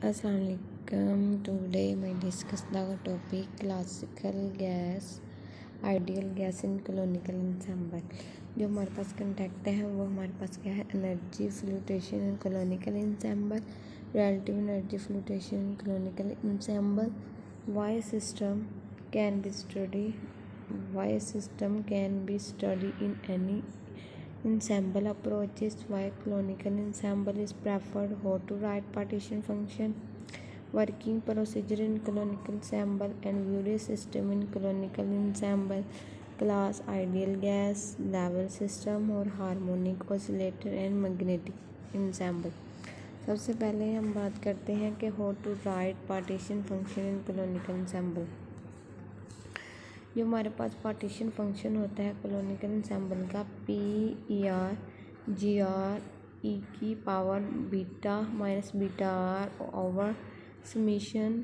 Assalamualaikum. Today we discuss the topic classical gas, ideal gas in canonical ensemble. जो हमारे पास contact है वो हमारे पास क्या है, energy फ्लूटेशन in canonical ensemble, relative energy fluctuation in canonical ensemble. Why system can be studied in any ensemble approaches. Why canonical ensemble is preferred. How to write partition function, working procedure in canonical ensemble, and various system in canonical ensemble, class, ideal gas, level system और harmonic oscillator and magnetic ensemble. सबसे पहले हम बात करते हैं कि how to write partition function in canonical ensemble. जो हमारे पास पार्टीशन फंक्शन होता है canonical ensemble का P/E/R G/R e की power beta minus beta R over summation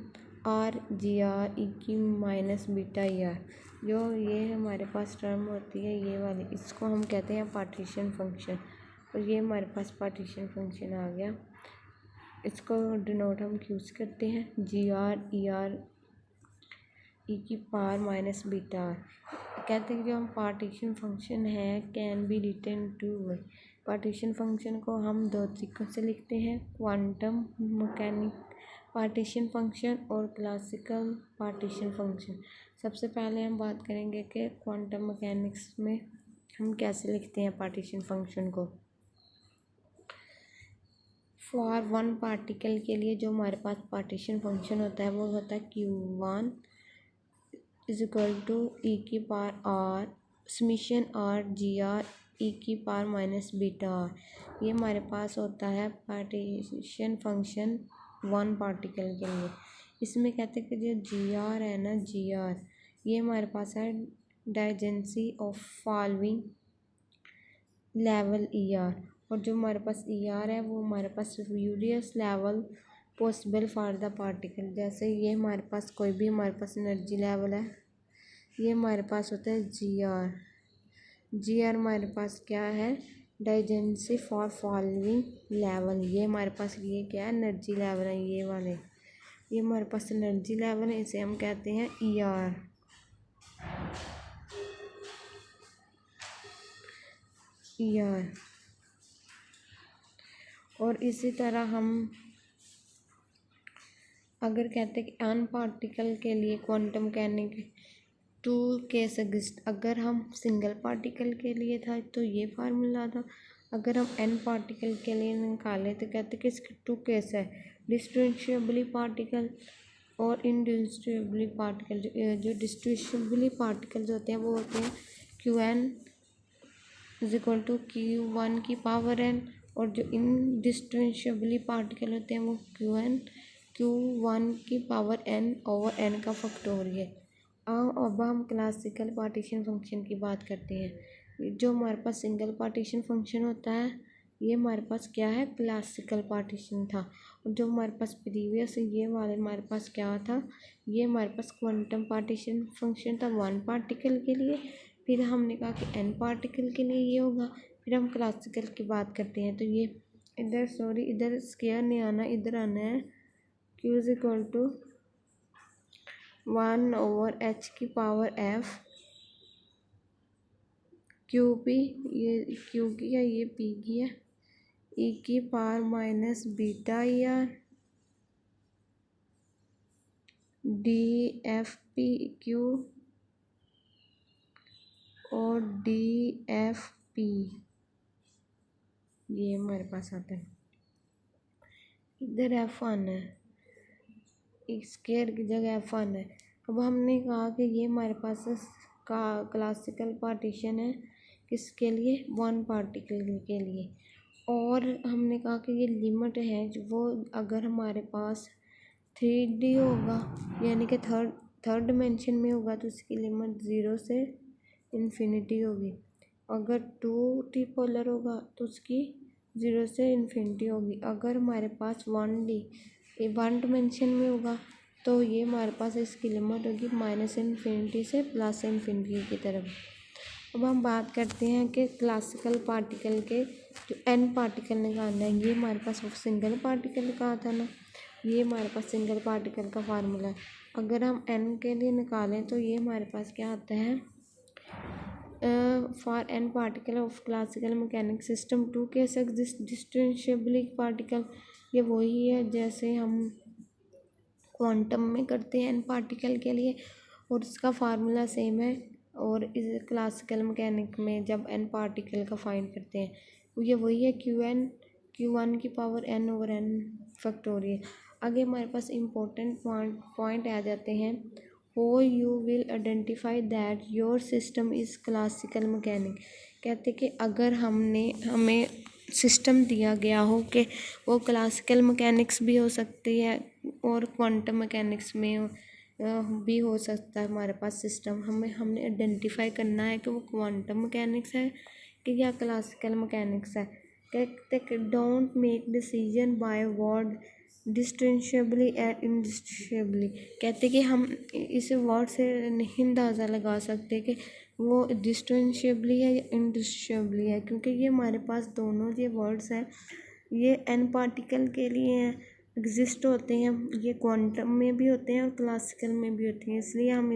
R G/R e की माइनस बीटा ER, जो ये हमारे पास टर्म होती है ये वाली, इसको हम कहते हैं पार्टीशन फंक्शन. और ये हमारे पास पार्टीशन फंक्शन आ गया. इसको डिनोट हम यूज़ करते हैं G/R ER ई की पावर माइनस बीटा आर. कहते हैं कि जो हम पार्टीशन फंक्शन है can be written two way. Partition function को हम दो तरीक़ों से लिखते हैं, क्वांटम मैकेनिक पार्टीशन फंक्शन और क्लासिकल पार्टीशन फंक्शन. सबसे पहले हम बात करेंगे कि क्वांटम मैकेनिक्स में हम कैसे लिखते हैं पार्टीशन फंक्शन को. फॉर वन पार्टिकल के लिए जो हमारे पास पार्टीशन फंक्शन होता है वो होता है Q1 is equal to e की power R summation R G/R e की पावर माइनस बीटा आर. ये हमारे पास होता है पार्टीशन फंक्शन वन पार्टिकल के लिए. इसमें कहते हैं कि जो G/R है ना, G/R ये हमारे पास है degeneracy of following level ER, और जो हमारे पास ER है वो हमारे पास various level possible for the particle. जैसे ये हमारे पास कोई भी हमारे पास एनर्जी लेवल है, ये हमारे पास होता है G/R हमारे पास क्या है, डाइजेंसी फॉर फॉलोइंग लेवल. ये हमारे पास ये क्या है, एनर्जी लेवल है ये वाले, ये हमारे पास एनर्जी लेवल है, इसे हम कहते हैं ER. और इसी तरह हम अगर कहते हैं कि अन पार्टिकल के लिए quantum mechanic two case exist. अगर हम सिंगल पार्टिकल के लिए था तो ये फार्मूला था, अगर हम एन पार्टिकल के लिए निकालें तो कहते हैं कि इसके टू केस है, डिस्टिंग्विशेबली पार्टिकल और इनडिस्टिंग्विशेबली पार्टिकल. जो डिस्टिंग्विशेबली पार्टिकल्स होते हैं वो होते हैं Qn is equal to Q1 की पावर n, और जो इनडिस्टिंग्विशेबली पार्टिकल होते हैं वो Q1 की पावर n ओवर n का फैक्टोरियल. अब हम क्लासिकल पार्टीशन फंक्शन की बात करते हैं. जो हमारे पास सिंगल पार्टीशन फंक्शन होता है ये हमारे पास क्या है, क्लासिकल पार्टीशन था. और जो हमारे पास प्रीवियस ये वाले हमारे पास क्या था, ये हमारे पास क्वांटम पार्टीशन फंक्शन था वन पार्टिकल के लिए. फिर हमने कहा कि एन पार्टिकल के लिए ये होगा, फिर हम क्लासिकल की बात करते हैं. तो ये इधर स्क्वायर नहीं आना, इधर आना है Q is equal to 1 over H की पावर F QP, ये Q की है ये P की है, E की power minus beta ER DFPQ और DFP, ये हमारे पास आता है. इधर F1 है, स्क्वायर की जगह F1 है. अब हमने कहा कि ये हमारे पास का क्लासिकल पार्टीशन है किसके लिए, वन पार्टिकल के लिए. और हमने कहा कि ये लिमिट है जो वो अगर हमारे पास 3D होगा यानी कि थर्ड डिमेंशन में होगा तो इसकी लिमिट 0 से इन्फिनिटी होगी. अगर 2D पोलर होगा तो उसकी 0 से इन्फिनिटी होगी. अगर हमारे पास 1 डिमेंशन में होगा तो ये हमारे पास इसकी लिमिट होगी माइनस इन्फिनिटी से प्लस इन्फिनिटी की तरफ. अब हम बात करते हैं कि क्लासिकल पार्टिकल के जो एन पार्टिकल निकालना है. ये हमारे पास सिंगल पार्टिकल कहा था ना, ये हमारे पास सिंगल पार्टिकल का फार्मूला है। अगर हम n के लिए निकालें तो ये हमारे पास क्या आता है, for n particle of classical mechanic system 2 case exist distinguishable particle. ये वही है जैसे हम क्वांटम में करते हैं n पार्टिकल के लिए, और इसका फार्मूला सेम है। और इस क्लासिकल मैकेनिक में जब n पार्टिकल का फाइंड करते हैं तो ये वही है Q1 की power n over n factorial. आगे हमारे पास इम्पोर्टेंट पॉइंट आ जाते हैं। हो you will identify that your system is classical mechanic. कहते कि अगर हमें सिस्टम दिया गया हो कि वो क्लासिकल मैकेनिक्स भी हो सकती है और क्वांटम मैकेनिक्स में भी हो सकता है हमारे पास सिस्टम, हमने आइडेंटिफाई करना है कि वो क्वांटम मैकेनिक्स है कि या क्लासिकल मैकेनिक्स है। कहते don't make decision by word distinguishably and indistinguishably. कहते कि हम इस वर्ड से नहीं अंदाज़ा लगा सकते कि वो डिस्टिंक्शबली है या इंडिस्टिंक्शबली है, क्योंकि ये हमारे पास दोनों ये वर्ड्स हैं, ये n पार्टिकल के लिए एग्जिस्ट होते हैं, ये क्वांटम में भी होते हैं और क्लासिकल में भी होते हैं। इसलिए हम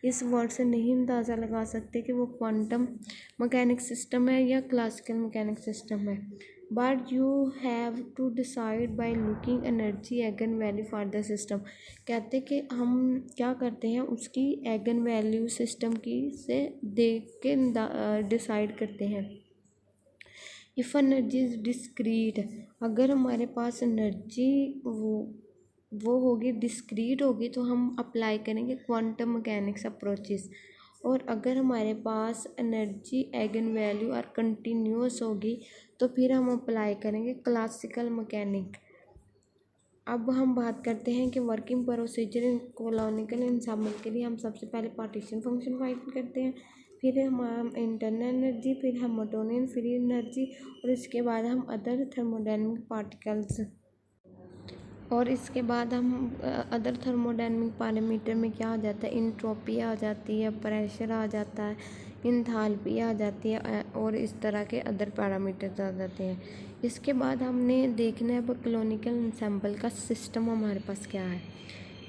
इस वर्ड से नहीं अंदाज़ा लगा सकते कि वो क्वांटम मैकेनिक सिस्टम है या क्लासिकल मैकेनिक सिस्टम है। But you have to decide by looking energy eigen value for the system. कहते कि हम क्या करते हैं, उसकी एगन वैल्यू सिस्टम की से देख के डिसाइड करते हैं। इफ़ एनर्जी इज डिस्क्रीट, अगर हमारे पास एनर्जी वो होगी डिस्क्रीट होगी तो हम अप्लाई करेंगे क्वांटम मैकेनिक्स अप्रोचेस। और अगर हमारे पास एनर्जी एगन वैल्यू और कंटिन्यूस होगी तो फिर हम अप्लाई करेंगे क्लासिकल मैकेनिक। अब हम बात करते हैं कि वर्किंग प्रोसीजर इन कोलोनिकल इंसामल के लिए हम सबसे पहले पार्टीशन फंक्शन फाइंड करते हैं, फिर हम इंटरनल एनर्जी, फिर हम मोटोनियन फ्री एनर्जी, और इसके बाद हम अदर थर्मोडायनेमिक पार्टिकल्स, और इसके बाद हम अदर थर्मोडायनेमिक पैरामीटर में क्या आ जाता है, इंट्रोपी आ जाती है, प्रेशर आ जाता है, इंथैल्पी आ जाती है, और इस तरह के अदर पैरामीटर्स आ जाते हैं। इसके बाद हमने देखना है अब क्लोनिकल इंसेंबल का सिस्टम हमारे पास क्या है।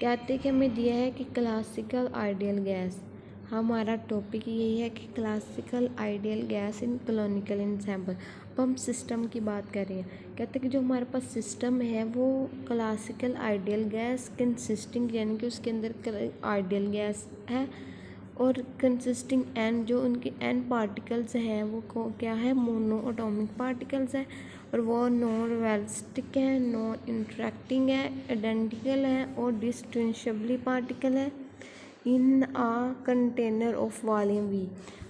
कहते हैं कि हमें दिया है कि क्लासिकल आइडियल गैस, हमारा टॉपिक यही है कि classical ideal gas in canonical ensemble. अब हम सिस्टम की बात कर रहे हैं। कहते हैं कि जो हमारे पास सिस्टम है वो क्लासिकल आइडियल गैस कंसिस्टिंग, यानी कि उसके अंदर आइडियल गैस है, और कंसिस्टिंग एन, जो उनके एन पार्टिकल्स हैं वो क्या है, मोनो एटॉमिक पार्टिकल्स हैं, और वो नॉन रिवेलिस्टिक है, नॉन इंटरेक्टिंग है, आइडेंटिकल है और डिस्टिंक्शबली पार्टिकल है इन आ कंटेनर ऑफ वॉल्यूम वी।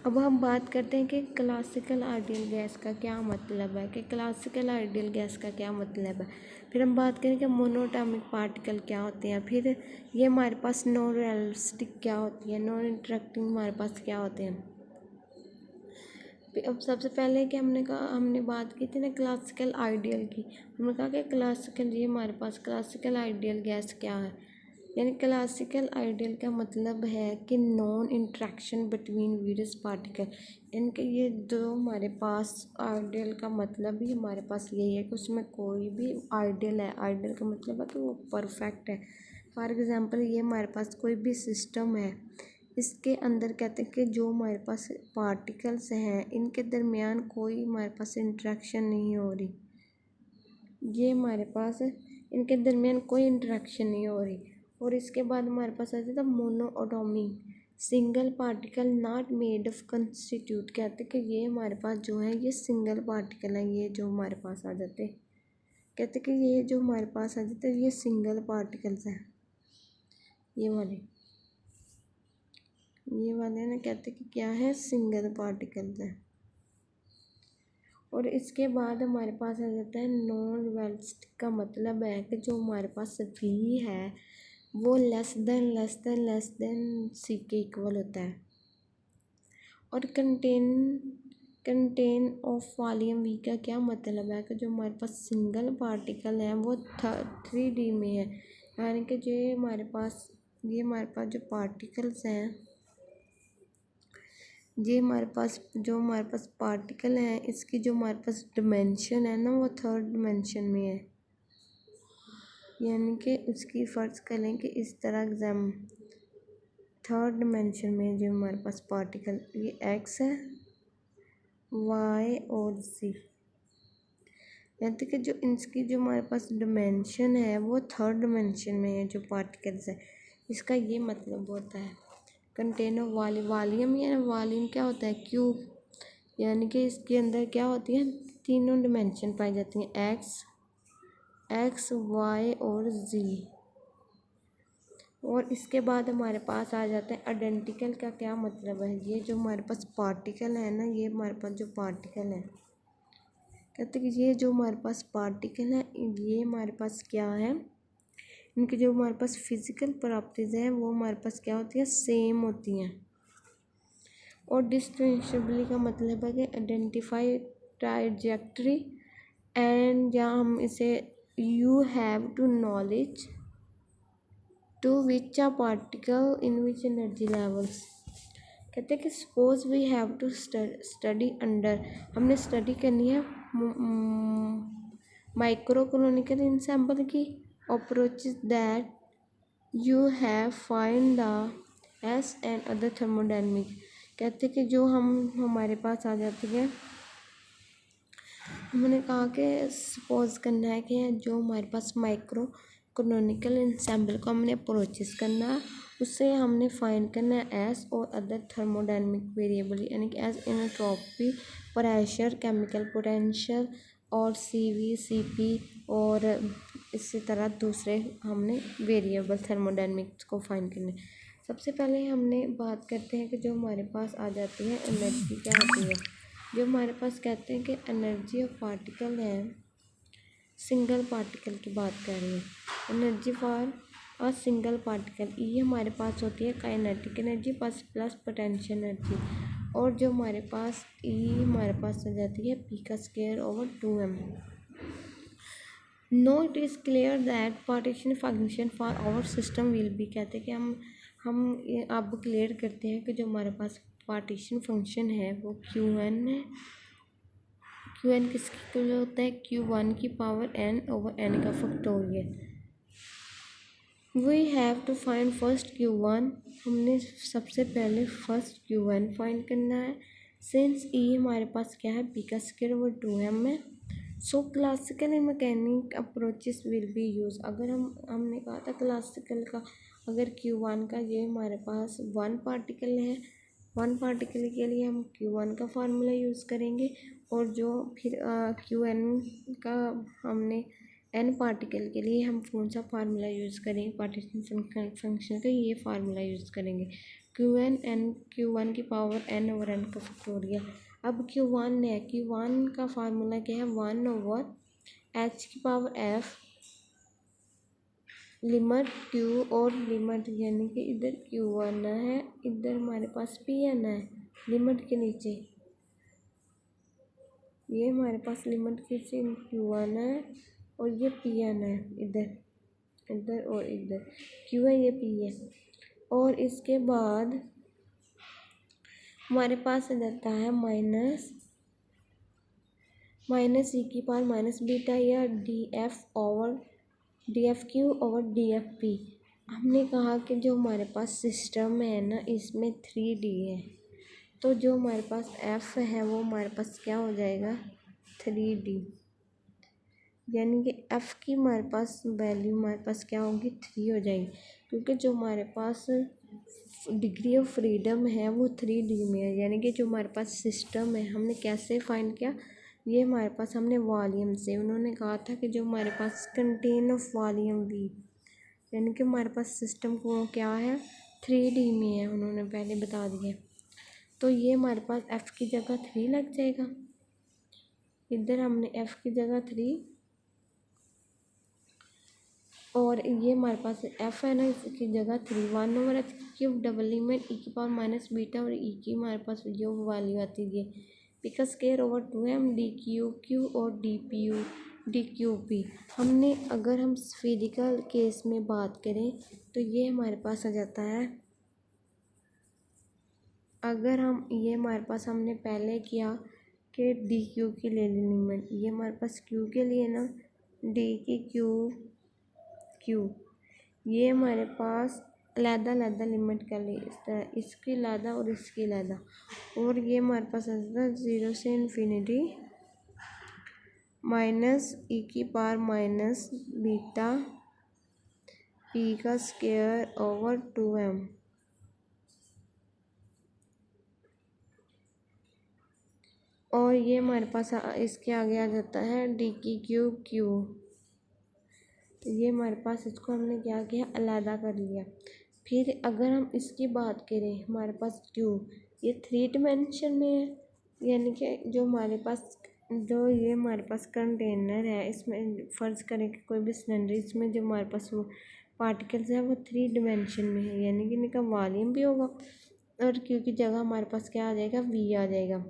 अब हम बात करते हैं कि क्लासिकल आइडियल गैस का क्या मतलब है, कि क्लासिकल आइडियल गैस का क्या मतलब है। फिर हम बात करें कि मोनोटॉमिक पार्टिकल क्या होते हैं, फिर ये हमारे पास नॉन रियलिस्टिक क्या होती है, नॉन इंटरेक्टिंग हमारे पास क्या होते हैं। अब सबसे पहले कि हमने बात की थी ना क्लासिकल आइडियल की, हमने कहा कि क्लासिकल, ये हमारे पास क्लासिकल आइडियल गैस क्या है, यानी क्लासिकल आइडियल का मतलब है कि non interaction between various particle, यानी कि ये जो हमारे पास आइडियल का मतलब भी हमारे पास यही है कि उसमें कोई भी आइडियल है, आइडियल का मतलब है कि वो परफेक्ट है। फॉर एग्ज़ाम्पल ये हमारे पास कोई भी सिस्टम है, इसके अंदर कहते हैं कि जो हमारे पास पार्टिकल्स हैं इनके दरमियान कोई हमारे पास इंट्रैक्शन नहीं हो रही, ये हमारे पास इनके दरमियान कोई इंट्रैक्शन नहीं हो रही। और इसके बाद हमारे पास आ जाता है monoatomic, single particle not made of constituent. कहते हैं कि ये हमारे पास जो है ये सिंगल पार्टिकल है, ये जो हमारे पास आ जाते हैं, कहते हैं कि ये जो हमारे पास आ जाते हैं ये सिंगल पार्टिकल्स हैं, ये वाले ना, कहते हैं कि क्या है, सिंगल पार्टिकल्स है। और इसके बाद हमारे पास आ जाता है नॉन रिवेलिस्टिक, का मतलब है कि जो हमारे पास वी है वो लेस देन सी के इक्वल होता है। और कंटेन ऑफ वॉल्यूम वी का क्या मतलब है कि जो हमारे पास सिंगल पार्टिकल है वो 3D में है, यानी कि ये हमारे पास जो पार्टिकल्स हैं, ये हमारे पास पार्टिकल हैं, इसकी जो हमारे पास डिमेंशन है ना वो 3rd डिमेंशन में है। यानी कि उसकी फ़र्ज़ करें कि इस तरह थर्ड डिमेंशन में जो हमारे पास पार्टिकल ये एक्स है, वाई और ज़ी, यानी कि जो इसकी जो हमारे पास डिमेंशन है वो थर्ड डिमेंशन में है जो पार्टिकल्स है। इसका ये मतलब होता है कंटेनर वॉल्यूम, या वॉल्यूम क्या होता है क्यूब, यानी कि इसके अंदर क्या होती है तीनों डिमेंशन पाई जाती हैं एक्स वाई और ज़ी। और इसके बाद हमारे पास आ जाता है आइडेंटिकल का क्या मतलब है। ये जो हमारे पास पार्टिकल है ना, ये हमारे पास जो पार्टिकल है, कहते हैं कि ये जो हमारे पास पार्टिकल है ये हमारे पास क्या है, इनकी जो हमारे पास फिज़िकल प्रॉपर्टीज़ हैं वो हमारे पास क्या होती है सेम होती हैं। और डिस्टिंग्विशेबली का मतलब है कि आइडेंटिफाई ट्राइजेक्टरी एंड, जहाँ हम इसे you have to knowledge to which a particle in which energy levels. कहते हैं कि suppose we have to study under, हमने स्टडी करनी है माइक्रो कैनोनिकल इंसेंबल की approaches that you have find the S and other thermodynamic. कहते हैं कि जो हमारे पास आ जाती है, हमने कहा कि सपोज करना है कि जो हमारे पास माइक्रो कैनोनिकल इंसेंबल को हमने अप्रोचेस करना है, उससे हमने फाइंड करना है एस और अदर थर्मोडायनेमिक वेरिएबल, यानी कि एस इनट्रोपी, प्रेशर, केमिकल पोटेंशियल और सीवी सीपी, और इसी तरह दूसरे हमने वेरिएबल थर्मोडायनेमिक्स को फाइंड करना है। सबसे पहले हमने बात करते हैं कि जो हमारे पास आ जाती है एनर्जी क्या होती है। जो हमारे पास कहते हैं कि एनर्जी ऑफ पार्टिकल है, सिंगल पार्टिकल की बात कर रही है, energy for a single particle, ये हमारे पास होती है kinetic energy plus potential energy. और जो हमारे पास हमारे पास आ जाती है पी का square over 2m। Now it is clear that partition function for our system will be. कहते हैं कि हम ये अब क्लियर करते हैं कि जो हमारे पास पार्टीशन फंक्शन है वो Qn है। Qn किसके लिए होता है, Q1 की पावर n ओवर n का factorial. We have to find first Q1, हमने सबसे पहले फर्स्ट Q1 फाइंड करना है। सिंस ई हमारे पास क्या है पी का स्क्वायर ओवर 2m है। सो classical in mechanic approaches will be use. अगर हमने कहा था क्लासिकल का, अगर Q1 का ये हमारे पास वन पार्टिकल है, वन पार्टिकल के लिए हम Q1 का फार्मूला यूज़ करेंगे, और जो फिर Qn का हमने n पार्टिकल के लिए हम कौन सा फार्मूला यूज़ करेंगे पार्टीशन फंक्शन का, ये फार्मूला यूज़ करेंगे Q1 की पावर n ओवर n का फैक्टोरियल। अब Q1 है, Q1 का फार्मूला क्या है 1 ओवर h की पावर f लिमिट Q और लिमिट, यानी कि इधर Q1 है, इधर हमारे पास Pn है लिमिट के नीचे, ये हमारे पास लिमिट के नीचे Q1 है और ये Pn है, इधर और इधर Q है, ये P है। और इसके बाद हमारे पास आ जाता है माइनस ई की पावर माइनस बीटा, या D F Q over D F P. हमने कहा कि जो हमारे पास सिस्टम है ना इसमें 3D है, तो जो हमारे पास F है वो हमारे पास क्या हो जाएगा 3D, यानी कि F की हमारे पास वैल्यू हमारे पास क्या होगी 3 हो जाएगी, क्योंकि जो हमारे पास डिग्री ऑफ फ्रीडम है वो 3D में है। यानी कि जो हमारे पास सिस्टम है हमने कैसे फाइंड किया, ये हमारे पास हमने वॉल्यूम से, उन्होंने कहा था कि जो हमारे पास कंटेन ऑफ वॉल्यूम वी, यानी कि हमारे पास सिस्टम को क्या है 3D में है, उन्होंने पहले बता दिया। तो ये हमारे पास F की जगह 3 लग जाएगा, इधर हमने F की जगह 3, और ये हमारे पास F है ना इसकी जगह 3, 1 over h cube double limit e की पावर माइनस बीटा, और ई की हमारे पास जो वैल्यू आती है पी का square over 2m D Q और डी क्यू पी। हमने अगर हम फिजिकल केस में बात करें तो ये हमारे पास आ जाता है, अगर हम ये हमारे पास हमने पहले किया कि डी क्यू की ले ली लिमिट, ये हमारे पास क्यू के लिए ना डी की क्यू क्यू, ये हमारे पास अलग लिमिट कर ली इस तरह, इसकी अलग और इसकी अलग, और ये हमारे पास आ जाता है 0 से इन्फिनिटी माइनस ई की पावर माइनस बीटा पी का स्क्वायर ओवर 2m, और ये हमारे पास इसके आगे आ जाता है डी की क्यूब क्यू। ये हमारे पास इसको हमने क्या किया, अलग कर लिया। फिर अगर हम इसकी बात करें, हमारे पास क्यू ये 3 डिमेंशन में है, यानी कि जो हमारे पास जो ये हमारे पास कंटेनर है, इसमें फ़र्ज़ करें कि कोई भी सिलेंडर, इसमें जो हमारे पास वो पार्टिकल्स हैं वो 3 डिमेंशन में है, यानी कि इनका वॉल्यूम भी होगा, और क्यू की जगह हमारे पास क्या आ जाएगा, वी आ जाएगा।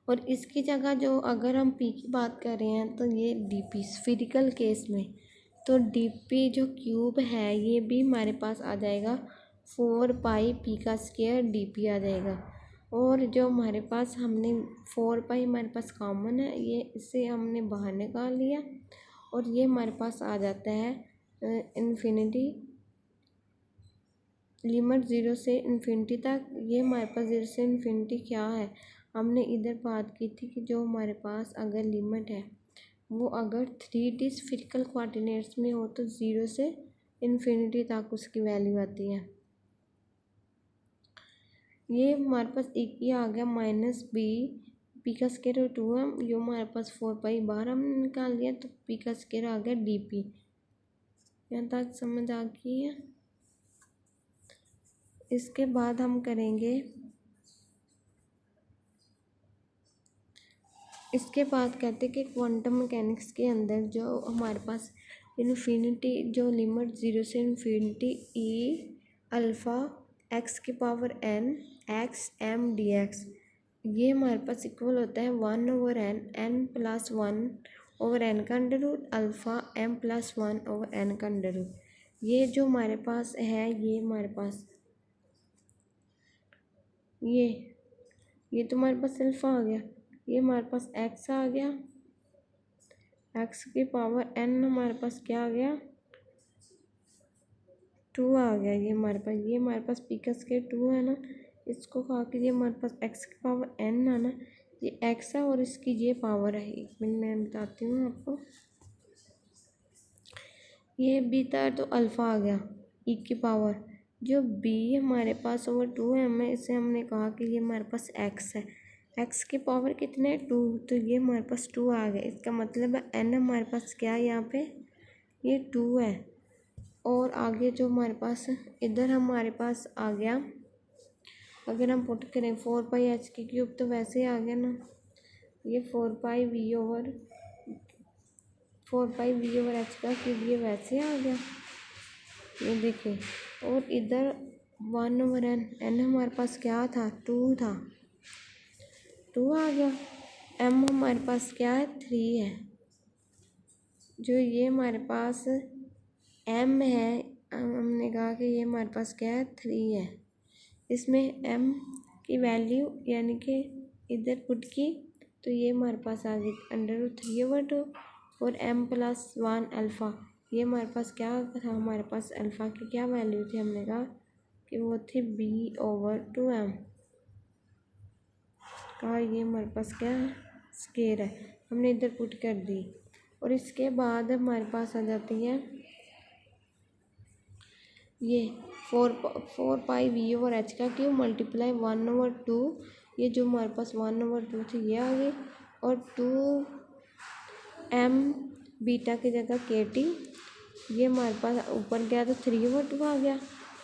और इसकी जगह जो अगर हम पी की बात कर रहे हैं तो ये डी पी स्फीरिकल केस में, तो डी पी जो क्यूब है ये भी हमारे पास आ जाएगा 4 पाई पी का स्क्वायर डी पी आ जाएगा। और जो हमारे पास हमने 4 पाई हमारे पास कॉमन है, ये इसे हमने बाहर निकाल लिया, और ये हमारे पास आ जाता है इन्फिनिटी, लिमिट 0 से इन्फिनिटी तक। ये हमारे पास 0 से इन्फिनिटी क्या है, हमने इधर बात की थी कि जो हमारे पास अगर लिमिट है वो अगर 3D स्फीरिकल कोऑर्डिनेट्स में हो तो 0 से इन्फिनिटी तक उसकी वैल्यू आती है। ये हमारे पास एक ही आ गया माइनस बी पी का स्क्वायर 2m, ये हमारे पास 4 पाई बाहर हमने निकाल दिया, तो पी का स्क्वायर आ गया डी पी। यहाँ तक समझ आ गई है। इसके बाद हम करेंगे, इसके बाद कहते हैं कि क्वांटम मैकेनिक्स के अंदर जो हमारे पास इन्फिनिटी जो लिमिट 0 से इन्फिनिटी ई अल्फ़ा एक्स की power n X M D X, ये हमारे पास इक्वल होता है 1/n n प्लस 1/n का under root alpha m plus 1/n का अंडर रूट। ये जो हमारे पास है, ये हमारे पास ये तो हमारे पास अल्फ़ा आ गया, ये हमारे पास x आ गया, x की पावर n हमारे पास क्या आ गया 2 आ गया, ये हमारे पास पी का स्क्वायर 2 है ना, इसको खा के ये हमारे पास x की पावर n आना, ये x है और इसकी ये पावर है। एक मिनट मैं बताती हूँ आपको, ये b था तो अल्फ़ा आ गया e की पावर, जो b हमारे पास ओवर 2m है, इसे हमने कहा कि ये हमारे पास x है, x की पावर कितने है 2, तो ये हमारे पास 2 आ गया। इसका मतलब है n हमारे पास क्या है, यहाँ पे ये 2 है। और आगे जो हमारे पास इधर हमारे पास आ गया, अगर हम पुट करें 4 पाई एच की क्यूब, तो वैसे ही आ गया ना, ये 4 पाई वी ओवर एच का क्यूब, ये वैसे आ गया, ये देखिए। और इधर 1/n हमारे पास क्या था 2 था, 2 आ गया। m हमारे पास क्या है 3 है, जो ये हमारे पास m है, हमने कहा कि ये हमारे पास क्या है 3 है। इसमें m की वैल्यू यानी कि इधर पुट की, तो ये हमारे पास आ गई √3/2 और m प्लस 1 अल्फ़ा, ये हमारे पास क्या था, हमारे पास अल्फ़ा की क्या वैल्यू थी, हमने कहा कि वो थी b/2m का, ये हमारे पास क्या है स्क्वायर है, हमने इधर पुट कर दी। और इसके बाद हमारे पास आ जाती है ये 4 पाई वी ओवर एच का क्यूब मल्टीप्लाई 1/2, ये जो हमारे पास 1/2 थी ये आ गई, और 2m बीटा की जगह के टी, ये हमारे पास ऊपर गया तो 3/2 आ गया,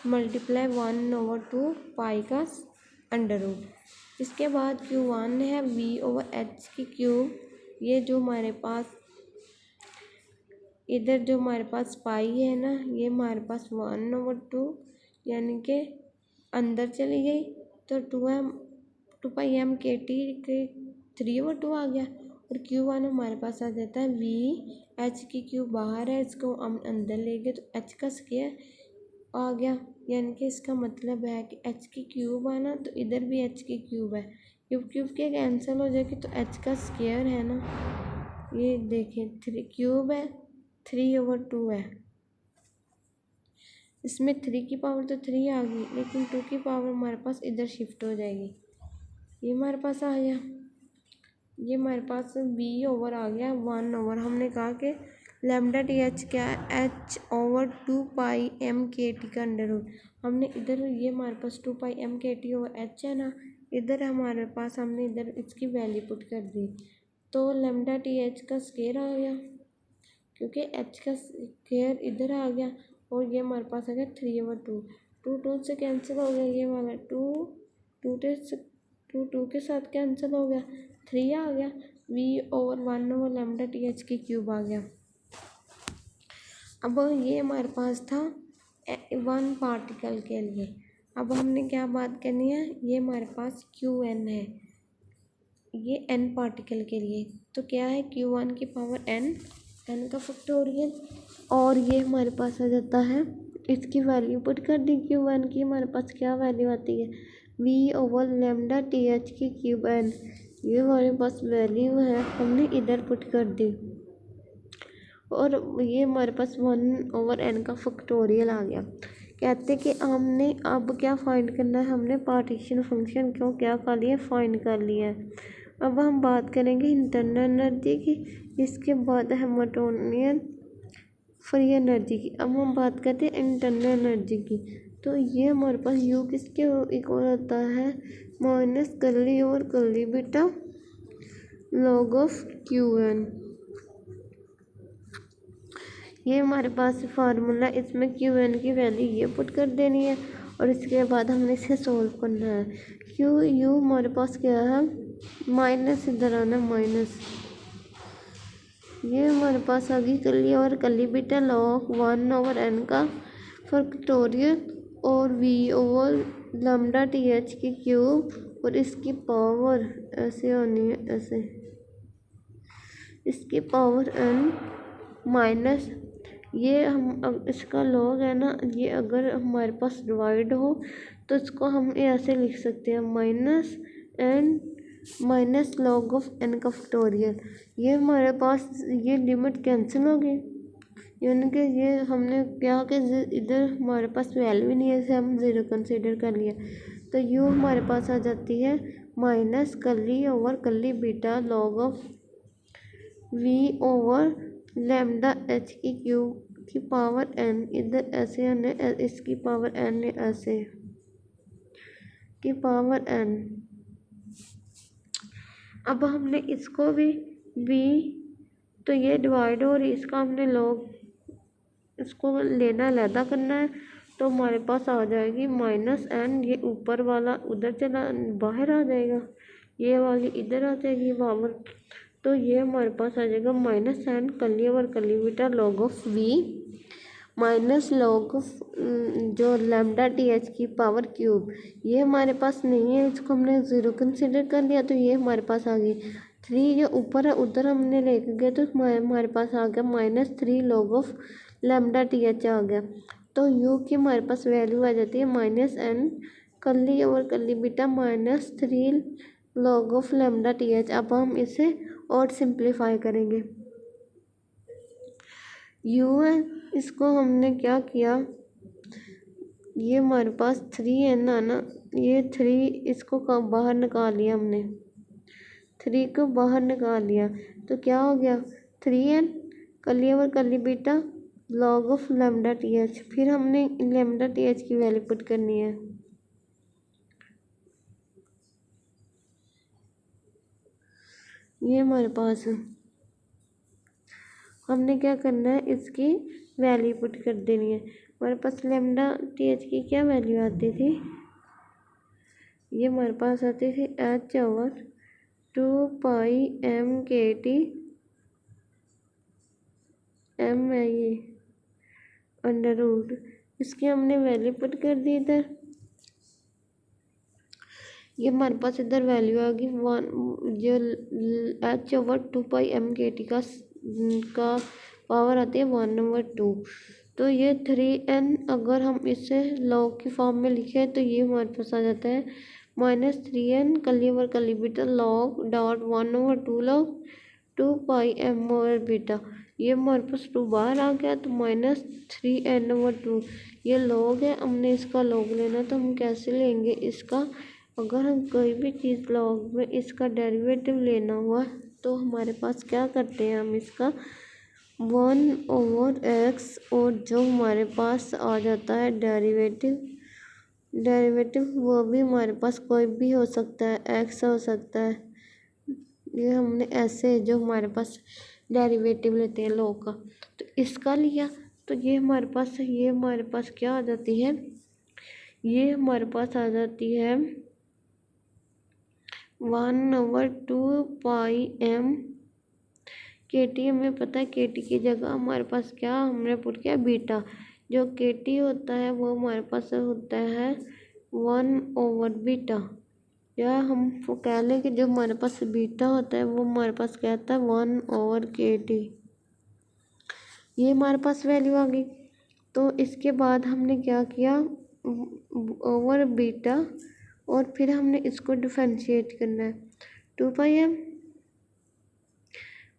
मल्टीप्लाई 1/2 पाई का अंडर रूट। इसके बाद Q1 है वी ओवर एच की क्यूब, ये जो हमारे पास इधर जो हमारे पास पाई है ना, ये हमारे पास 1/2 यानी कि अंदर चली गई, तो 2 पाई एम के टी के 3/2 आ गया। और Q1 हमारे पास आ जाता है वी एच की क्यूब बाहर है, इसको हम अंदर ले गए तो एच का स्क्वायर आ गया, यानी कि इसका मतलब है कि एच की क्यूब आना, तो इधर भी एच की क्यूब है, क्यूब के कैंसिल हो जाएगी, तो एच का स्क्वायर है ना, ये देखिए 3 क्यूब है 3/2 है। इसमें 3 की पावर तो 3 आ गई, लेकिन 2 की पावर हमारे पास इधर शिफ्ट हो जाएगी। ये हमारे पास आ गया, ये हमारे पास v/, आ गया 1/। हमने कहा कि लैम्डा टी एच क्या है, h/2πm/kT का अंडर रूट। हमने इधर ये हमारे पास 2πm/kT/h है ना, इधर हमारे पास हमने इधर इसकी वैल्यू पुट कर दी, तो लैम्डा टी एच का स्क्वायर आ गया, क्योंकि h का स्क्वायर इधर आ गया, और ये हमारे पास आ गया 3/2। 2 से कैंसिल हो गया, ये वाला 2 के साथ कैंसिल हो गया, 3 आ गया, v/1 लैम्डा टी एच की क्यूब आ गया। अब ये हमारे पास था 1 पार्टिकल के लिए। अब हमने क्या बात करनी है, ये हमारे पास Qn है, ये n पार्टिकल के लिए। तो क्या है, Q1 की पावर n, n का फैक्टोरियल, और ये हमारे पास आ जाता है, इसकी वैल्यू पुट कर दी। Q1 की हमारे पास क्या वैल्यू आती है, v/लैम्डा टी एच की क्यूब n, ये हमारे पास वैल्यू है, हमने इधर पुट कर दी, और ये हमारे पास 1/n का फैक्टोरियल आ गया। कहते कि हमने अब क्या फाइंड करना है, हमने पार्टीशन फंक्शन क्यों क्या कर लिया, फाइंड कर लिया है। अब हम बात करेंगे इंटरनल एनर्जी की, इसके बाद हैमिल्टोनियन फ्री एनर्जी की। अब हम बात करते हैं इंटरनल एनर्जी की, तो ये हमारे पास U किसके इक्वल होता है, माइनस कर्ली और curly beta log of Qn। ये हमारे पास फार्मूला, इसमें Qn की वैल्यू ये पुट कर देनी है, और इसके बाद हमने इसे सोल्व करना है। Qu हमारे पास क्या है, माइनस इधर आना माइनस, ये हमारे पास आ गई कर्ली और कर्ली बीटा log 1/n का फैक्टोरियल, और v/लैम्डा टी एच की क्यूब, और इसकी पावर ऐसे आनी है, ऐसे इसकी पावर n माइनस, ये हम अब इसका लॉग है ना, ये अगर हमारे पास डिवाइड हो तो इसको हम ऐसे लिख सकते हैं, माइनस लॉग ऑफ n का फैक्टोरियल। ये हमारे पास ये लिमिट कैंसिल हो गई, यानी कि ये हमने क्या कि इधर हमारे पास वैल्यू नहीं है, इसे हम 0 कंसीडर कर लिया, तो u हमारे पास आ जाती है minus curly over curly beta log of v/लैम्डा h की क्यूब की पावर n, इधर ऐसे आने, इसकी पावर n ऐसे की पावर n। अब हमने इसको भी तो ये डिवाइड हो रही, इसका हमने लॉग, इसको लेना अलहदा करना है, तो हमारे पास आ जाएगी -n, ये ऊपर वाला उधर चला बाहर आ जाएगा, ये वाली इधर आ जाएगी पावर, तो ये हमारे पास आ जाएगा -n curly over curly beta log of v minus log of जो लैम्डा टी एच की पावर क्यूब। ये हमारे पास नहीं है, इसको हमने 0 कंसिडर कर लिया, तो ये हमारे पास आ गई 3, जो ऊपर है उधर हमने लेके गए, तो हमारे पास आ गया -3 log of lambda T H आ गया। तो u की हमारे पास वैल्यू आ जाती है -n curly over curly beta -3 log of lambda T H. अब हम इसे और सिंप्लीफाई करेंगे, u है, इसको हमने क्या किया, ये हमारे पास 3n आना, ये 3 इसको बाहर निकाल लिया हमने, 3 को बाहर निकाल लिया, तो क्या हो गया 3n curly over curly beta log of lambda T H. फिर हमने लैम्डा टी एच की वैल्यू पुट करनी है, ये हमारे पास हमने क्या करना है, इसकी वैल्यू पुट कर देनी है। हमारे पास लैम्डा टी एच की क्या वैल्यू आती थी, ये हमारे पास आती थी h/2πm/kT, m है ये अंडर रूट, इसकी हमने वैल्यू पुट कर दी इधर, ये हमारे पास इधर वैल्यू आ गई 1, जो h/2πm/kT का पावर आती है 1/2, तो ये 3n अगर हम इसे लॉग की फॉर्म में लिखें तो ये हमारे पास आ जाता है -3n curly over curly beta log dot 1/2 log 2πm/बीटा। ये हमारे पास 2 बाहर आ गया, तो -3n/2 ये लॉग है, हमने इसका लॉग लेना, तो हम कैसे लेंगे इसका? अगर हम कोई भी चीज़ लॉग में इसका डेरिवेटिव लेना हुआ तो हमारे पास क्या करते हैं, हम इसका 1/x और जो हमारे पास आ जाता है डेरिवेटिव वो भी हमारे पास कोई भी हो सकता है, x हो सकता है। ये हमने ऐसे जो हमारे पास डेरिवेटिव लेते हैं लॉग का, तो इसका लिया, तो ये हमारे पास क्या आ जाती है, ये हमारे पास आ जाती है 1/2 पाई m के टी। हमें पता है के टी की जगह हमारे पास क्या हमने पुट किया, बीटा। जो के टी होता है वो हमारे पास होता है 1/बीटा, या हम वो कह लें कि जो हमारे पास बीटा होता है वो हमारे पास क्या आता है 1/के टी। ये हमारे पास वैल्यू आ गई। तो इसके बाद हमने क्या किया, ओवर बीटा, और फिर हमने इसको डिफरेंशिएट करना है। 2πm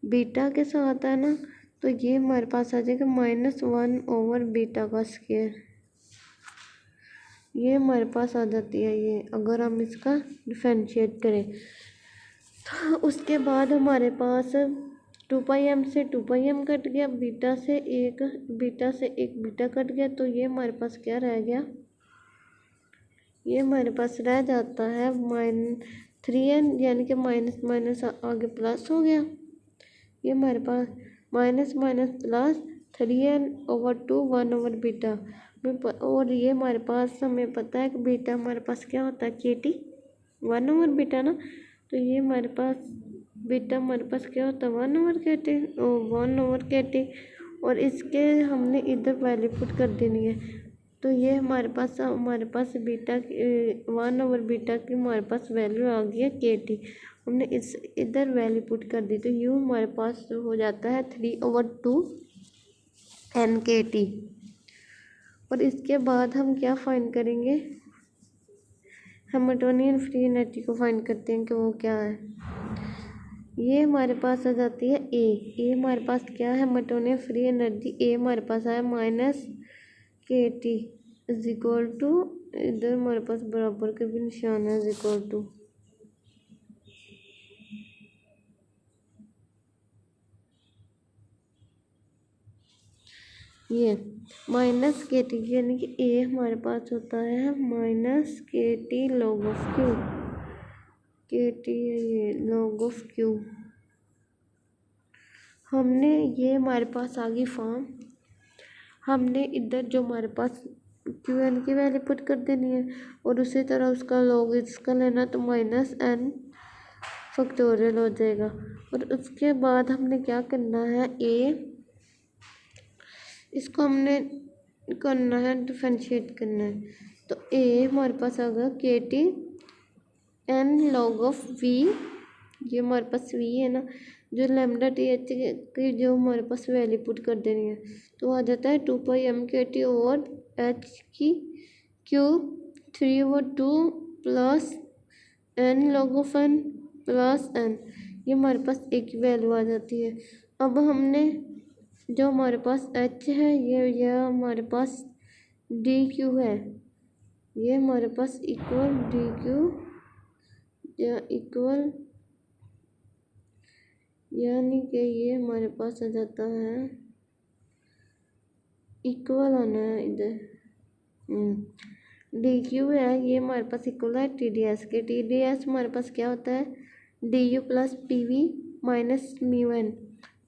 बीटा के साथ है ना, तो ये हमारे पास आ जाएगा -1/बीटा का स्क्वायर। ये हमारे पास आ जाती है ये, अगर हम इसका डिफरेंशिएट करें। तो उसके बाद हमारे पास 2πm से 2πm कट गया, बीटा से एक बीटा कट गया, तो ये हमारे पास क्या रह गया, ये हमारे पास रह जाता है -3n, यानी कि माइनस माइनस आगे प्लस हो गया। ये हमारे पास माइनस माइनस प्लस 3n/2 1/बीटा। और ये हमारे पास हमें पता है कि बीटा हमारे पास क्या होता है, के टी 1/बीटा ना, तो ये हमारे पास बीटा हमारे पास क्या होता है 1/के टी, और इसके हमने इधर वैल्यू पुट कर देनी है। तो ये हमारे पास बीटा 1/बीटा की हमारे पास वैल्यू आ गई है के टी। हमने इस इधर वैल्यू पुट कर दी, तो यू हमारे पास हो जाता है 3/2 n/के टी। और इसके बाद हम क्या फाइंड करेंगे, हैमिल्टोनियन फ्री एनर्जी को फाइंड करते हैं कि वो क्या है। ये हमारे पास आ जाती है ए हमारे पास क्या है, हैमिल्टोनियन फ्री एनर्जी ए हमारे पास आया -के टी इज इक्वल टू, इधर हमारे पास बराबर के भी निशान है, इज इक्वल टू ये -के टी, यानी कि ए हमारे पास होता है -के टी log ऑफ क्यू। के टी ये log ऑफ क्यू। हमने ये हमारे पास आ गई फॉर्म। हमने इधर जो हमारे पास क्यू एन की वैल्यू पुट कर देनी है, और उसी तरह उसका log इसका लेना, तो -n फैक्टोरियल हो जाएगा। और उसके बाद हमने क्या करना है, इसको हमने करना है डिफरेंशिएट करना है। तो ए हमारे पास आ गया K T n log of V, ये हमारे पास वी है ना, जो लैम्डा टी एच की जो हमारे पास वैल्यू पुट कर देनी है, तो आ जाता है 2πm के टी और एच की cube 3/2 plus n log of n plus n। ये हमारे पास एक वैल्यू आ जाती है। अब हमने जो हमारे पास h है, ये हमारे पास डी क्यू है, ये हमारे पास इक्वल डी क्यू या इक्वल, यानी कि ये हमारे पास आ जाता है इक्वल आना है इधर, डी क्यू है, ये हमारे पास इक्वल है टी डी एस के। टी डी एस हमारे पास क्या होता है, D U plus P V minus mu N.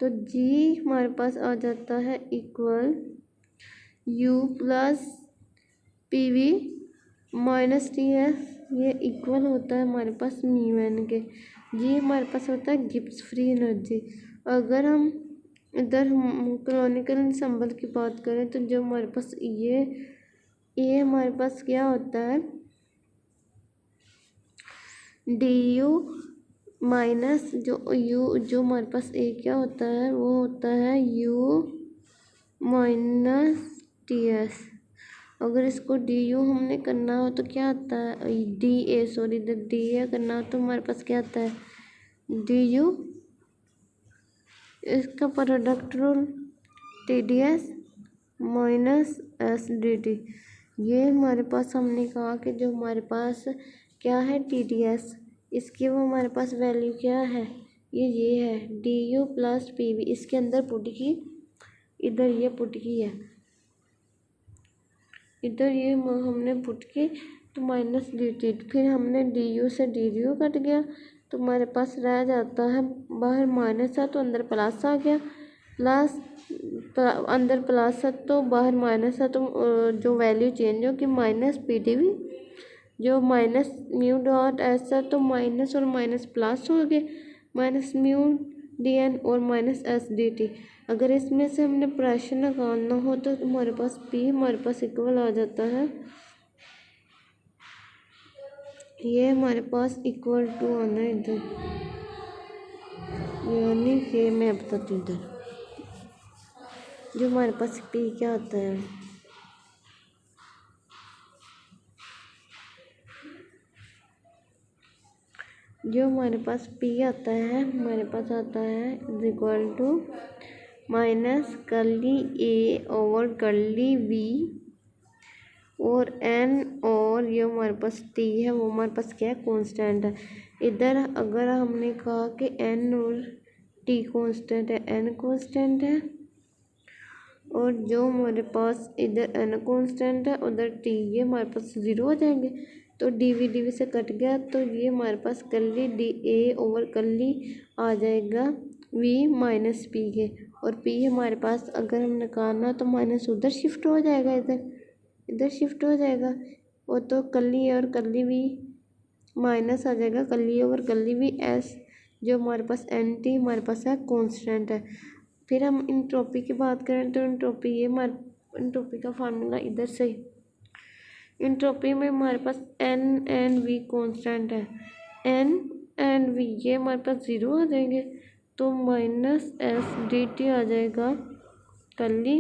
तो जी हमारे पास आ जाता है equal U plus P V minus T S, ये इक्वल होता है हमारे पास म्यू एन के। जी हमारे पास होता है गिब्स फ्री एनर्जी। अगर हम इधर कैनोनिकल एंसेंबल की बात करें, तो जो हमारे पास ये हमारे पास क्या होता है, डी यू माइनस जो हमारे पास ए क्या होता है, वो होता है यू माइनस टी एस। अगर इसको डी यू हमने करना हो तो क्या आता है, डी ए सॉरी इधर डी ए करना हो तो हमारे पास क्या आता है, डी यू इसका product rule TDS minus SDT। ये हमारे पास हमने कहा कि जो हमारे पास क्या है TDS, इसकी वो हमारे पास वैल्यू क्या है, ये है DU प्लस PV। इसके अंदर पुट की, इधर ये पुट की है, इधर ये हमने पुट की तो माइनस DT। फिर हमने DU से DU कट गया तो हमारे पास रह जाता है, बाहर माइनस है तो अंदर प्लस आ गया, प्लस अंदर प्लस है तो बाहर माइनस है, तो जो वैल्यू चेंज होगी माइनस PDV, जो माइनस म्यू डॉट एस है तो माइनस और माइनस प्लस हो गए, माइनस म्यू DN और माइनस SDT। अगर इसमें से हमने प्रेशर निकालना हो तो हमारे पास P हमारे पास इक्वल आ जाता है, ये हमारे पास इक्वल टू आना है इधर, यानी कि मैं बताती हूँ इधर जो हमारे पास P क्या होता है, जो हमारे पास P आता है, हमारे पास आता है is equal to minus curly A over curly V और N, और ये हमारे पास T है वो हमारे पास क्या है, कांस्टेंट है। इधर अगर हमने कहा कि N और T कांस्टेंट है, N कांस्टेंट है, और जो हमारे पास इधर N कांस्टेंट है उधर T, ये हमारे पास ज़ीरो हो जाएंगे, तो DV से कट गया तो ये हमारे पास कर्ली DA ओवर कर्ली आ जाएगा V माइनस P के, और P हमारे पास अगर हम निकालना तो माइनस उधर शिफ्ट हो जाएगा, इधर शिफ्ट हो जाएगा, वो तो कर्ली और कर्ली V माइनस आ जाएगा curly over curly V S, जो हमारे पास NT हमारे पास है कांस्टेंट है। फिर हम इंट्रोपी की बात करें तो इंट्रोपी, ये हमारे इंट्रोपी का फार्मूला इधर से, इंट्रोपी में हमारे पास N एंड V कांस्टेंट है, N एंड V ये हमारे पास ज़ीरो आ जाएंगे, तो माइनस SDT आ जाएगा कर्ली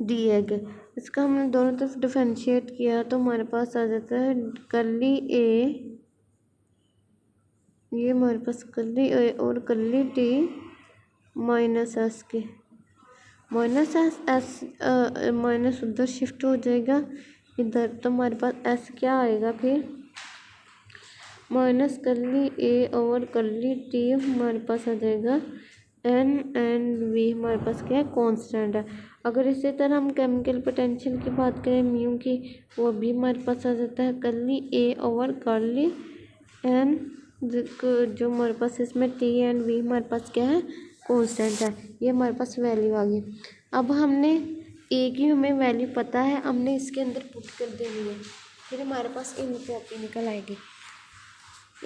DA। इसका हमने दोनों तरफ डिफरेंशिएट किया तो हमारे पास आ जाता है कर्ली A, ये हमारे पास कर्ली A और कर्ली T माइनस S के, माइनस एस माइनस उधर शिफ्ट हो जाएगा इधर, तो हमारे पास S क्या आएगा फिर, minus curly A over curly T हमारे पास आ जाएगा N एंड V हमारे पास क्या है, कांस्टेंट है। अगर इसी तरह हम केमिकल पोटेंशियल की बात करें म्यू की, वो भी हमारे पास आ जाता है curly A over curly N, जो हमारे पास इसमें T एंड V हमारे पास क्या है, कांस्टेंट है। ये हमारे पास वैल्यू आ गई। अब हमने A की हमें वैल्यू पता है, हमने इसके अंदर पुट कर देनी है, फिर हमारे पास एंट्रोपी निकल आएगी।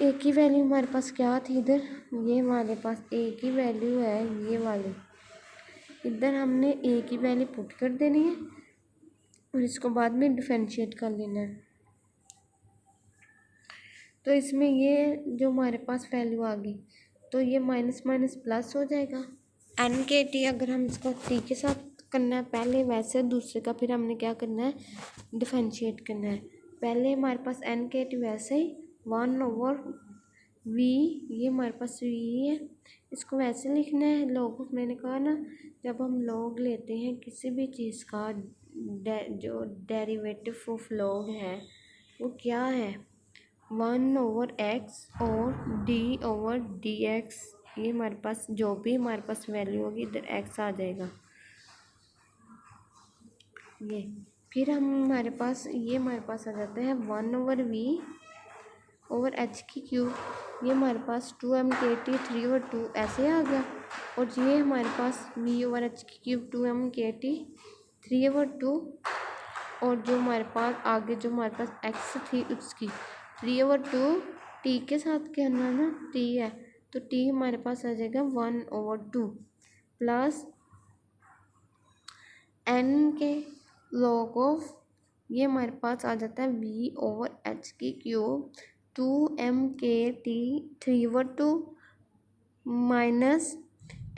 A की वैल्यू हमारे पास क्या थी इधर, ये हमारे पास A की वैल्यू है ये वाली, इधर हमने A की वैल्यू पुट कर देनी है और इसको बाद में डिफरेंशिएट कर लेना है। तो इसमें ये जो हमारे पास वैल्यू आ गई तो ये माइनस माइनस प्लस हो जाएगा, NKT अगर हम इसको T के साथ करना है पहले वैसे, दूसरे का फिर हमने क्या करना है, डिफरेंशिएट करना है। पहले हमारे पास NKT वैसे ही 1 ओवर V, ये हमारे पास V है, इसको वैसे लिखना है लॉग, मैंने कहा ना जब हम लॉग लेते हैं किसी भी चीज़ का, जो डेरिवेटिव ऑफ लॉग है वो क्या है, 1 ओवर x और d ओवर dx, ये हमारे पास जो भी हमारे पास वैल्यू होगी इधर x आ जाएगा ये। फिर हम हमारे पास ये हमारे पास आ जाता है 1 ओवर v ओवर h की क्यूब, ये हमारे पास 2mkt 3 ओवर 2 ऐसे आ गया, और ये हमारे पास v ओवर h की क्यूब 2mkt 3 ओवर 2, और जो हमारे पास आगे जो हमारे पास x थी उसकी 3 ओवर 2 t के साथ क्या है ना, t है तो t हमारे पास आ जाएगा 1 ओवर 2 प्लस n के लॉग ऑफ, ये हमारे पास आ जाता है v ओवर h की cube 2mkt 3 over 2 minus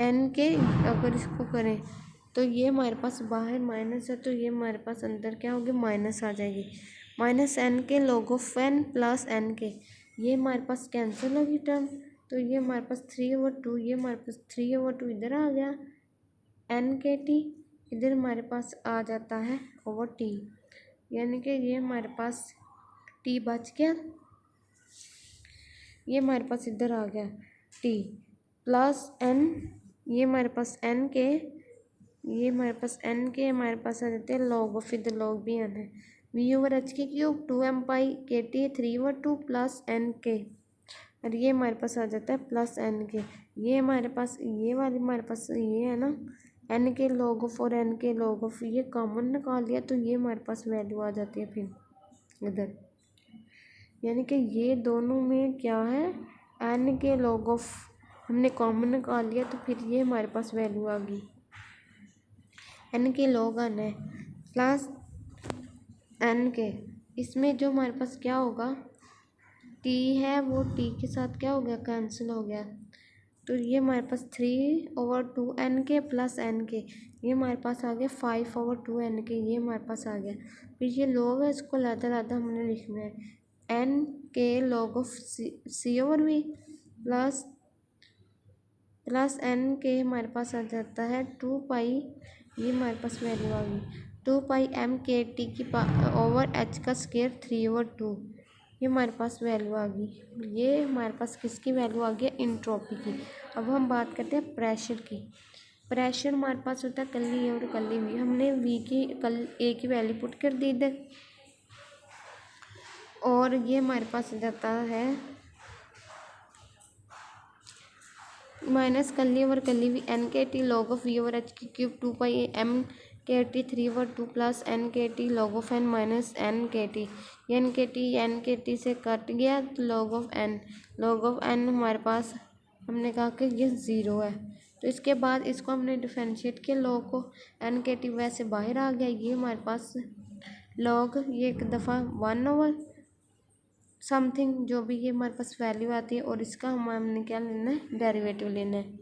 n के, अगर इसको करें तो ये हमारे पास बाहर माइनस है तो ये हमारे पास अंदर क्या होगी, माइनस आ जाएगी, माइनस n के log of n plus n के, ये हमारे पास कैंसिल होगी टर्म, तो ये हमारे पास 3/2, ये हमारे पास 3/2 इधर आ गया एन के टी, इधर हमारे पास आ जाता है ओवर टी, यानी कि ये हमारे पास टी बच गया, ये हमारे पास इधर आ गया टी प्लस एन, ये हमारे पास एन के, ये हमारे पास एन के हमारे पास आ जाते हैं लॉग ऑफ, इधर लॉग भी एन है, v/h³ 2m पाई के टी 3/2 प्लस एन के, और ये हमारे पास आ जाता है प्लस एन के, ये हमारे पास ये वाली हमारे पास ये है ना एन के लॉग ऑफ और एन के लॉग ऑफ, ये कॉमन निकाल लिया तो ये हमारे पास वैल्यू आ जाती है फिर इधर, यानी कि ये दोनों में क्या है एन के लॉग ऑफ हमने कॉमन निकाल लिया तो फिर ये हमारे पास वैल्यू आ गई एन के लॉग एन है प्लस एन के, इसमें जो हमारे पास क्या होगा टी है वो टी के साथ क्या हो गया कैंसिल हो गया, तो ये हमारे पास 3/2 एन के प्लस एन के, ये हमारे पास आ गया 5/2 एन के, ये हमारे पास आ गया, फिर ये लॉग है इसको लाता हमने लिखना है एन के log of c/v plus N के हमारे पास आ जाता है 2 पाई, ये हमारे पास वैल्यू आ गई 2 पाई m के टी की ओवर h का स्क्वायर 3/2, ये हमारे पास वैल्यू आ गई, ये हमारे पास किसकी वैल्यू आ गई इंट्रोपी की। अब हम बात करते हैं प्रेशर की। प्रेशर हमारे पास होता है कल्ली ए और कल्ली वी, हमने वी की ए की वैल्यू पुट कर दी इधर, और ये हमारे पास जाता है minus curly over curly V N K T log of v/h³ 2 pi m K T 3/2 plus N K T log of N minus N K T से कट गया तो लॉग ऑफ एन हमारे पास हमने कहा कि ये 0 है, तो इसके बाद इसको हमने डिफरेंशिएट किया लॉग को, एन के टी वैसे बाहर आ गया, ये हमारे पास लॉग ये एक दफ़ा 1 समथिंग जो भी ये हमारे पास वैल्यू आती है, और इसका हमने क्या लेना है डेरिवेटिव लेना है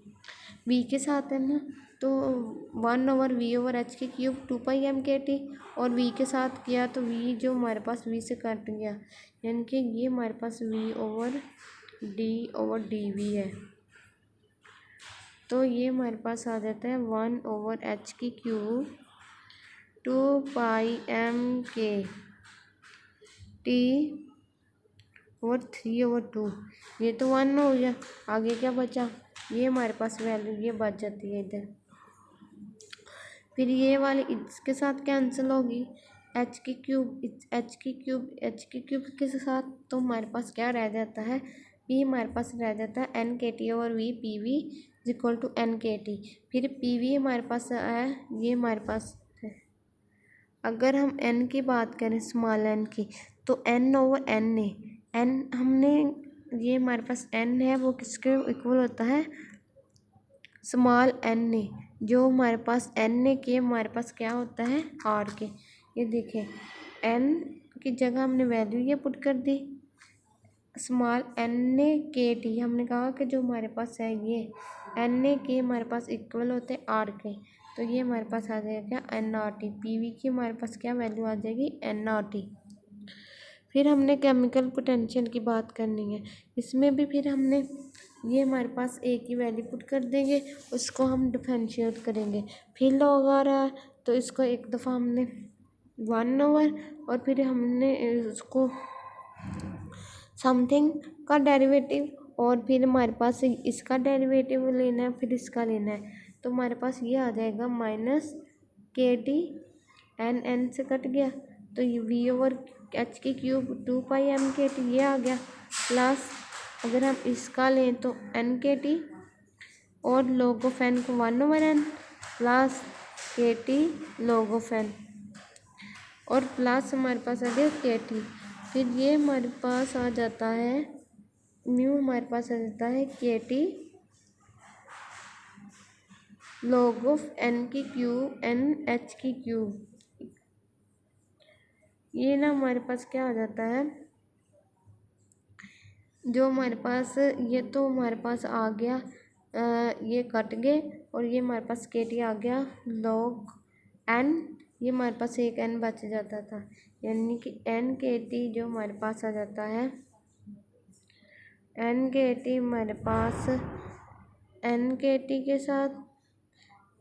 v के साथ है ना, तो 1/v/h³ 2 pi m K T, और v के साथ किया तो v जो हमारे पास v से कट गया, यानी कि ये हमारे पास v/d/dv है, तो ये हमारे पास आ जाता है 1/h³ 2 pi m K T और 3/2, ये तो 1 हो गया, आगे क्या बचा ये हमारे पास वैल्यू ये बच जाती है इधर, फिर ये वाली इसके साथ कैंसिल होगी h³ के साथ, तो हमारे पास क्या रह जाता है p हमारे पास रह जाता है एन के टी और v pv equal to N K T, फिर pv हमारे पास है ये हमारे पास है, अगर हम n की बात करें स्मॉल n की तो n/n है, n हमने ये हमारे पास n है वो किसके इक्वल होता है स्मॉल n है, जो हमारे पास n के हमारे पास क्या होता है r के, ये देखें n की जगह हमने वैल्यू ये पुट कर दी स्मॉल n के टी, हमने कहा कि जो हमारे पास है ये n के हमारे पास इक्वल होते हैं r के, तो ये हमारे पास आ जाएगा nRT, pv की हमारे पास क्या वैल्यू आ जाएगी nRT। फिर हमने केमिकल पोटेंशियल की बात करनी है, इसमें भी फिर हमने ये हमारे पास ए की वैल्यू पुट कर देंगे, उसको हम डिफरेंशिएट करेंगे, फिर लॉग आ रहा है तो इसको एक दफ़ा हमने 1/, और फिर हमने उसको समथिंग का डेरिवेटिव, और फिर हमारे पास इसका डेरिवेटिव लेना है, फिर इसका लेना है, तो हमारे पास ये आ जाएगा माइनस के टी n से कट गया, तो ये v/h³ 2 pi m K T ये आ गया, प्लस अगर हम इसका लें तो n के टी और log ऑफ n को 1/n प्लस के टी log ऑफ n, और प्लस हमारे पास आ गया के टी, फिर ये हमारे पास आ जाता है म्यू हमारे पास आ जाता है के टी log ऑफ n/h³, ये ना हमारे पास क्या आ जाता है जो हमारे पास ये तो हमारे पास आ गया ये कट गए, और ये हमारे पास के टी आ गया log n, ये हमारे पास एक n बच जाता था, यानी कि n के टी जो हमारे पास आ जाता है एन के टी हमारे पास एन के टी के साथ,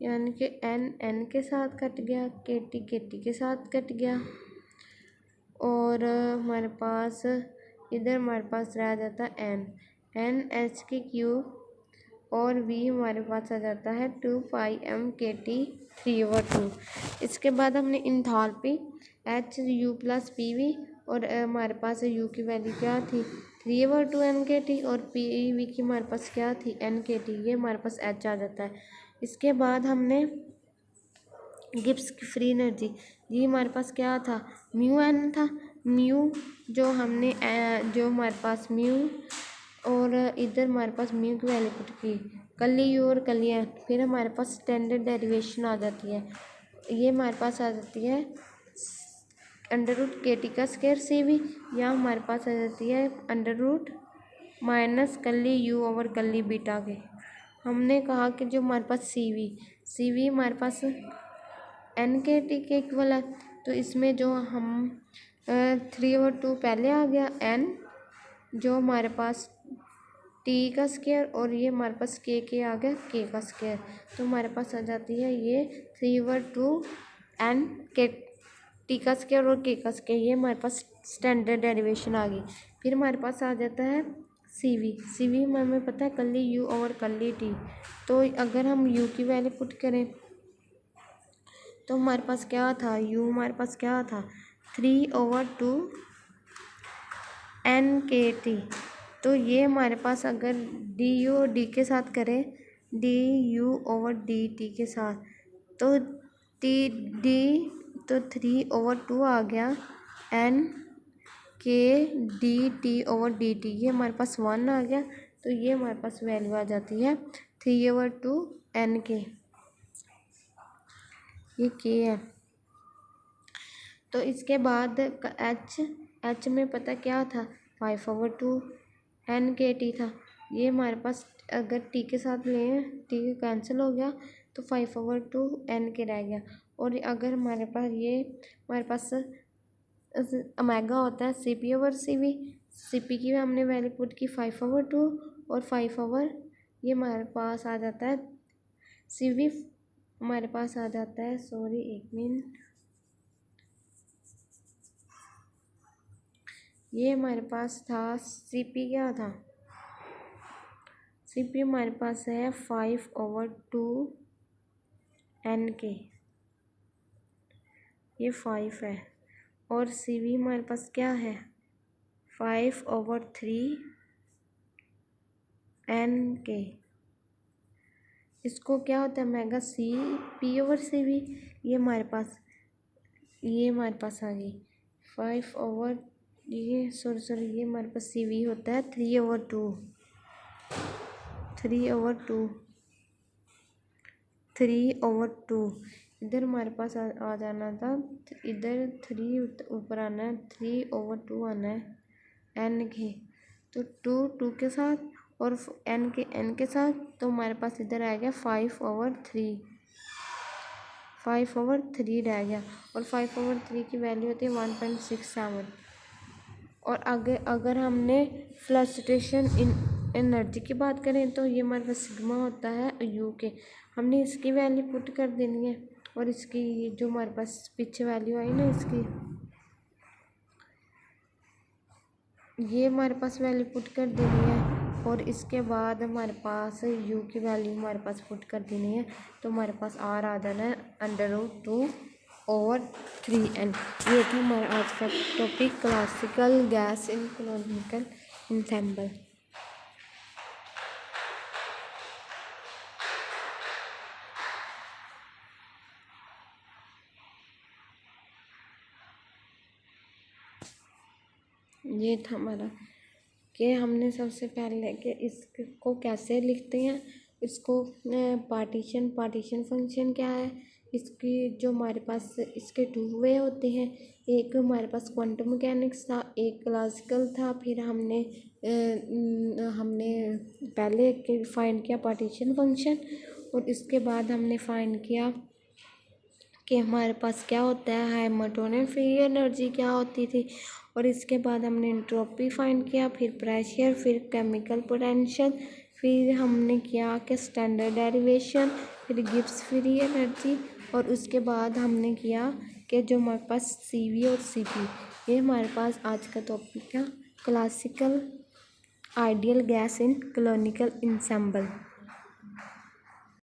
यानी कि एन के साथ कट गया, के टी के साथ कट गया, और हमारे पास इधर हमारे पास रह जाता है एन एच की क्यूब, और वी हमारे पास आ जाता है 2πm KT 3/2। इसके बाद हमने enthalpy H U plus P we, और हमारे पास यू की वैल्यू क्या थी 3/2 NKT, और पी वी की हमारे पास क्या थी NKT, ये हमारे पास एच आ जाता है। इसके बाद हमने गिब्स की फ्री एनर्जी, ये हमारे पास क्या था म्यू एन था, म्यू जो हमने जो हमारे पास म्यू, और इधर हमारे पास म्यू की वैल्यू पुट की, कली यू और कली एन, फिर हमारे पास स्टैंडर्ड डेरिवेशन आ जाती है, ये हमारे पास आ जाती है √KT का स्क्वायर सी वी, या हमारे पास आ जाती है √ माइनस कली यू ओवर कली बीटा के। हमने कहा कि जो हमारे पास सी वी हमारे पास NKT के इक्वल है, तो इसमें जो हम 3/2 पहले आ गया, एन जो हमारे पास टी का स्क्वायर, और ये हमारे पास के आ गया के का स्क्वायर, तो हमारे पास आ जाती है ये 3/2 एन के टी का स्क्वायर और के का स्क्वायर, ये हमारे पास स्टैंडर्ड डेरिवेशन आ गई। फिर हमारे पास आ जाता है सी वी हमें पता है कली यू और कली टी, तो अगर हम यू की वैल्यू पुट करें तो हमारे पास क्या था, यू हमारे पास क्या था 3/2 NKT, तो ये हमारे पास अगर डी यू और डी के साथ करें, D you over D T के साथ, तो टी डी तो 3/2 आ गया एन के D T over D T, ये हमारे पास 1 आ गया, तो ये हमारे पास वैल्यू आ जाती है 3/2 एन के, ये के है। तो इसके बाद एच में पता क्या था 5/2 NKT था, ये हमारे पास अगर टी के साथ लें, टी कैंसिल हो गया तो 5/2 एन के रह गया, और अगर हमारे पास ओमेगा होता है सी पी की हमने वैल्यू पुट की 5/2, और 5 ये हमारे पास आ जाता है सी वी हमारे पास आ जाता है, सॉरी एक मिनट, ये हमारे पास था सी पी क्या था, सी पी हमारे पास है 5/2 एन के, ये 5 है, और सी वी हमारे पास क्या है 5/3 एन के, इसको क्या होता है मेगा C P over C V, ये हमारे पास आ गई 5 ये सॉरी ये हमारे पास सी वी होता है 3/2 इधर हमारे पास आ जाना था, इधर 3 ऊपर आना है, 3/2 आना है एन के, तो 2 के साथ और एन के साथ, तो हमारे पास इधर आ गया 5/3 रह गया, और 5/3 की वैल्यू होती है 1.67। और अगर हमने फ्लक्चुएशन इन एनर्जी की बात करें तो ये हमारे पास सिग्मा होता है यू के, हमने इसकी वैल्यू पुट कर देनी है, और इसकी जो हमारे पास पीछे वैल्यू आई ना इसकी, ये हमारे पास वैल्यू पुट कर देनी है, और इसके बाद हमारे पास यू की वैल्यू हमारे पास पुट कर देनी है, तो हमारे पास आर आ जाना है √2/3n। ये था हमारा आज का topic classical gas in canonical ensemble. ये था हमारा कि हमने सबसे पहले कि इसको कैसे लिखते हैं, इसको पार्टीशन फंक्शन क्या है, इसकी जो हमारे पास इसके 2 वे होते हैं, एक हमारे पास क्वांटम मैकेनिक्स था, एक क्लासिकल था, फिर हमने पहले फाइंड किया पार्टीशन फंक्शन, और इसके बाद हमने फाइंड किया कि हमारे पास क्या होता है, हैमिल्टोनियन फ्री एनर्जी क्या होती थी, और इसके बाद हमने एंट्रोपी फाइंड किया, फिर प्रेशर, फिर केमिकल पोटेंशियल, फिर हमने किया कि स्टैंडर्ड डेरिवेशन, फिर गिब्स फ्री एनर्जी, और उसके बाद हमने किया कि जो हमारे पास CV और CP, ये हमारे पास आज का टॉपिक था, क्लासिकल आइडियल गैस इन कैनोनिकल इंसेंबल।